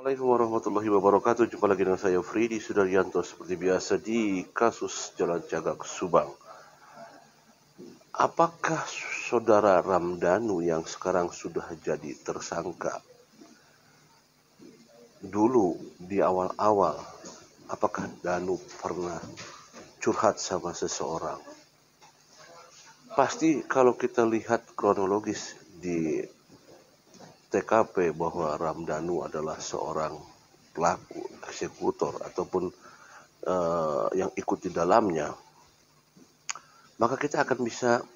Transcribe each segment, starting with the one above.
Assalamualaikum warahmatullahi wabarakatuh. Jumpa lagi dengan saya Fridi Sudaryanto seperti biasa di kasus Jalan Cagak Subang. Apakah saudara Ramdhanu yang sekarang sudah jadi tersangka dulu di awal-awal, apakah Danu pernah curhat sama seseorang? Pasti kalau kita lihat kronologis di TKP bahwa Ramdhanu adalah seorang pelaku eksekutor ataupun yang ikut di dalamnya, maka kita akan bisa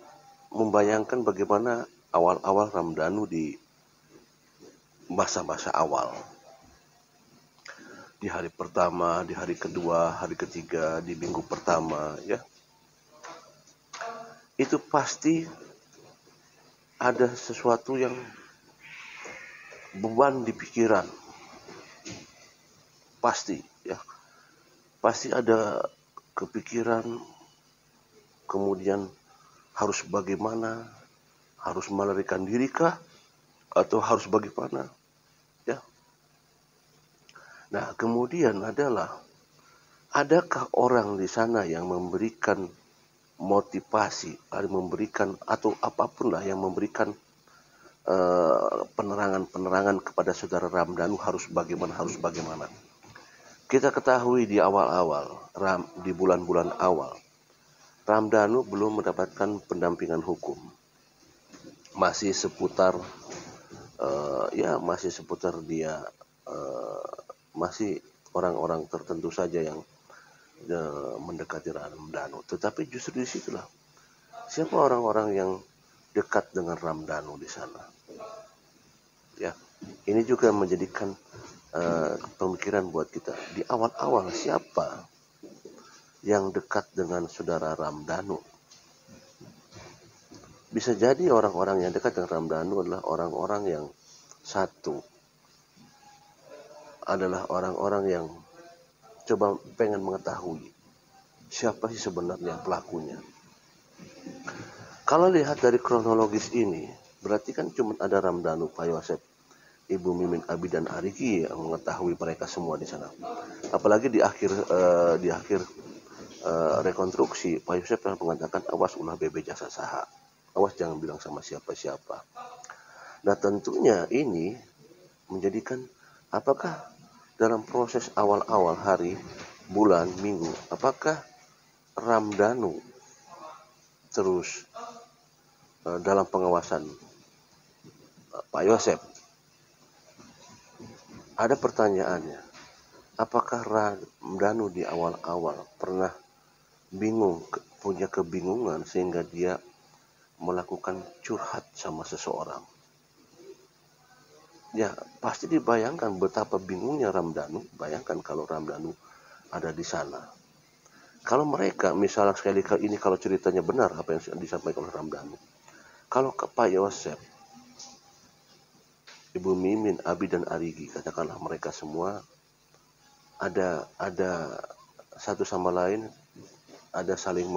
membayangkan bagaimana awal-awal Ramdhanu di masa-masa awal. Di hari pertama, di hari kedua, hari ketiga, di minggu pertama, ya. Itu pasti ada sesuatu yang beban di pikiran. Pasti, ya. Pasti ada kepikiran, kemudian harus bagaimana, harus melarikan diri kah, atau harus bagaimana, ya. Nah, kemudian adakah orang di sana yang memberikan motivasi, memberikan atau apapun lah yang memberikan penerangan-penerangan kepada saudara Ramdhanu harus bagaimana. Kita ketahui di awal-awal, di bulan-bulan awal, Ramdhanu belum mendapatkan pendampingan hukum. Masih seputar dia masih orang-orang tertentu saja yang mendekati Ramdhanu. Tetapi justru disitulah siapa orang-orang yang dekat dengan Ramdhanu di sana. Ya, ini juga menjadikan pemikiran buat kita. Di awal-awal siapa yang dekat dengan saudara Ramdhanu? Bisa jadi orang-orang yang dekat dengan Ramdhanu adalah orang-orang yang satu, adalah orang-orang yang coba pengen mengetahui siapa sih sebenarnya pelakunya. Kalau lihat dari kronologis ini, berarti kan cuma ada Ramdhanu, Pak Yosep, Ibu Mimin, Abi dan Ariki yang mengetahui mereka semua di sana. Apalagi di akhir rekonstruksi, Pak Yosep telah mengatakan awas ulah bebe jasa saha, awas jangan bilang sama siapa-siapa. Nah, tentunya ini menjadikan apakah dalam proses awal-awal hari, bulan, minggu, apakah Ramdhanu terus dalam pengawasan Pak Yosep? Ada pertanyaannya, apakah Ramdhanu di awal-awal pernah punya kebingungan sehingga dia melakukan curhat sama seseorang? Ya, pasti dibayangkan betapa bingungnya Ramdhanu. Bayangkan kalau Ramdhanu ada di sana. Kalau mereka, misalnya sekali ini kalau ceritanya benar apa yang disampaikan oleh Ramdhanu. Kalau ke Pak Yosep, Ibu Mimin, Abi dan Arigi, katakanlah mereka semua ada satu sama lain, ada saling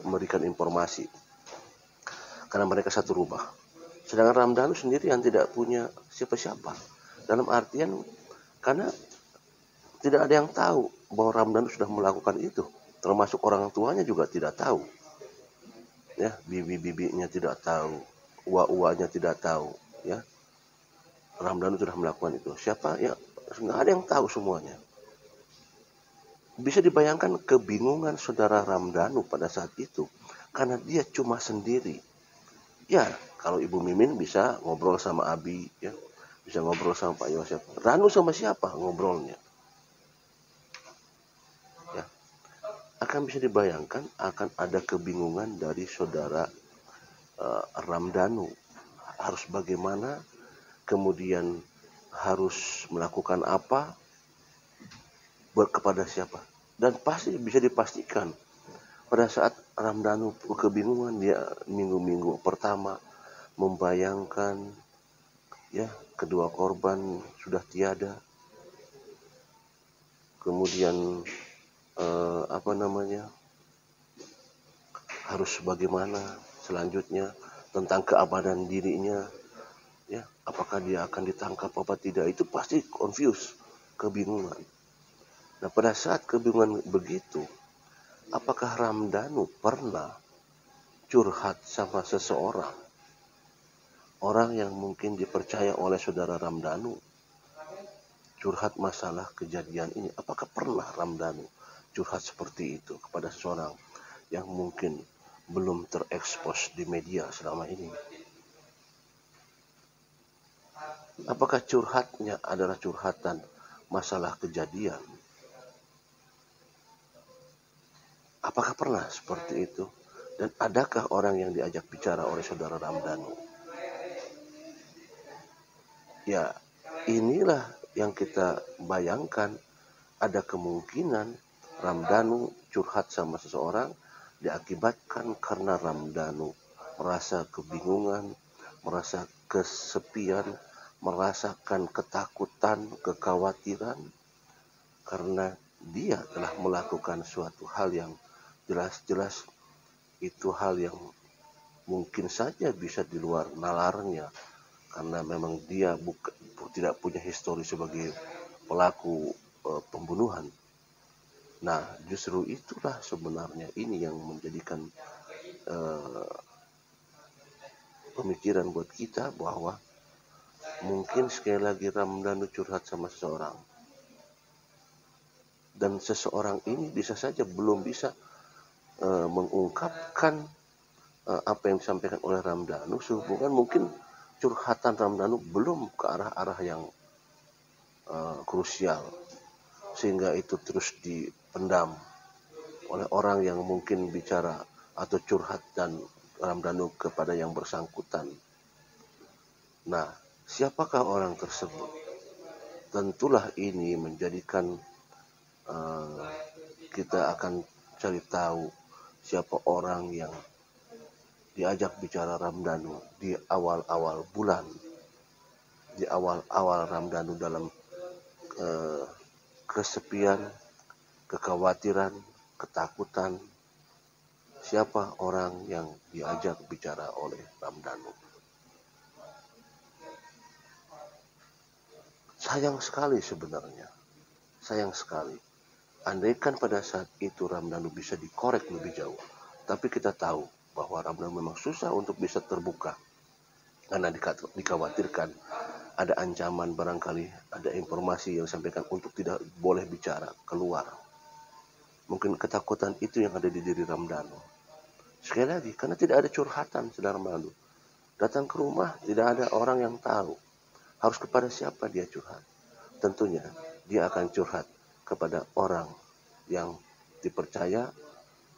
memberikan informasi. Karena mereka satu rumah. Sedangkan Ramdhanu sendiri yang tidak punya siapa-siapa. Dalam artian karena tidak ada yang tahu bahwa Ramdhanu sudah melakukan itu. Termasuk orang tuanya juga tidak tahu. Ya, bibi-bibinya tidak tahu, uwa-uwanya tidak tahu, ya. Ramdhanu sudah melakukan itu. Siapa ya? Nggak ada yang tahu semuanya. Bisa dibayangkan kebingungan saudara Ramdhanu pada saat itu karena dia cuma sendiri. Ya, kalau Ibu Mimin bisa ngobrol sama Abi, ya, bisa ngobrol sama Pak Yosep. Ranu sama siapa ngobrolnya? Ya, akan bisa dibayangkan akan ada kebingungan dari saudara Ramdhanu. Harus bagaimana, kemudian harus melakukan apa, kepada siapa. Dan pasti bisa dipastikan pada saat Ramdhanu kebingungan, dia minggu-minggu pertama membayangkan ya kedua korban sudah tiada, kemudian harus bagaimana selanjutnya, tentang keamanan dirinya, Ya, apakah dia akan ditangkap apa tidak, itu pasti confused, kebingungan. Nah, pada saat kebingungan begitu, apakah Ramdhanu pernah curhat sama seseorang, orang yang mungkin dipercaya oleh saudara Ramdhanu, curhat masalah kejadian ini? Apakah pernah Ramdhanu curhat seperti itu kepada seseorang yang mungkin belum terekspos di media selama ini? Apakah curhatnya adalah curhatan masalah kejadian? Apakah pernah seperti itu? Dan adakah orang yang diajak bicara oleh saudara Ramdhanu? Ya, inilah yang kita bayangkan. Ada kemungkinan Ramdhanu curhat sama seseorang diakibatkan karena Ramdhanu merasa kebingungan, merasa kesepian, merasakan ketakutan, kekhawatiran karena dia telah melakukan suatu hal yang jelas-jelas itu hal yang mungkin saja bisa di luar nalarnya karena memang dia tidak punya histori sebagai pelaku pembunuhan. Nah, justru itulah sebenarnya ini yang menjadikan pemikiran buat kita bahwa mungkin sekali lagi Ramdhanu curhat sama seseorang. Dan seseorang ini bisa saja belum bisa mengungkapkan apa yang disampaikan oleh Ramdhanu sehubungan mungkin curhatan Ramdhanu belum ke arah-arah yang krusial sehingga itu terus dipendam oleh orang yang mungkin bicara atau curhat dan Ramdhanu kepada yang bersangkutan. Nah, siapakah orang tersebut? Tentulah ini menjadikan kita akan cari tahu siapa orang yang diajak bicara Ramdhanu di awal-awal bulan, di awal-awal Ramdhanu dalam kesepian, kekhawatiran, ketakutan. Siapa orang yang diajak bicara oleh Ramdhanu? Sayang sekali sebenarnya, sayang sekali. Andaikan pada saat itu Ramdhanu bisa dikorek lebih jauh, tapi kita tahu bahwa Ramdhanu memang susah untuk bisa terbuka karena dikhawatirkan ada ancaman, barangkali ada informasi yang disampaikan untuk tidak boleh bicara keluar. Mungkin ketakutan itu yang ada di diri Ramdhanu. Sekali lagi, karena tidak ada curhatan saudara Ramdhanu. Datang ke rumah tidak ada orang yang tahu harus kepada siapa dia curhat. Tentunya dia akan curhat kepada orang yang dipercaya,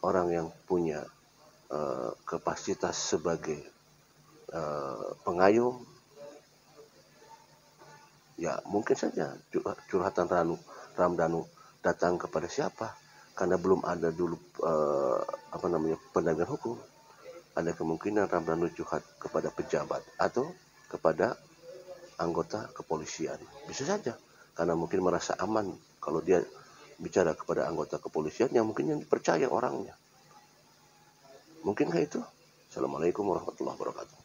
orang yang punya kapasitas sebagai pengayom. Ya mungkin saja curhatan Ramdhanu datang kepada siapa karena belum ada dulu pendampingan hukum. Ada kemungkinan Ramdhanu curhat kepada pejabat atau kepada anggota kepolisian. Bisa saja karena mungkin merasa aman kalau dia bicara kepada anggota kepolisian yang mungkin yang dipercaya orangnya. Mungkinkah itu? Assalamualaikum warahmatullahi wabarakatuh.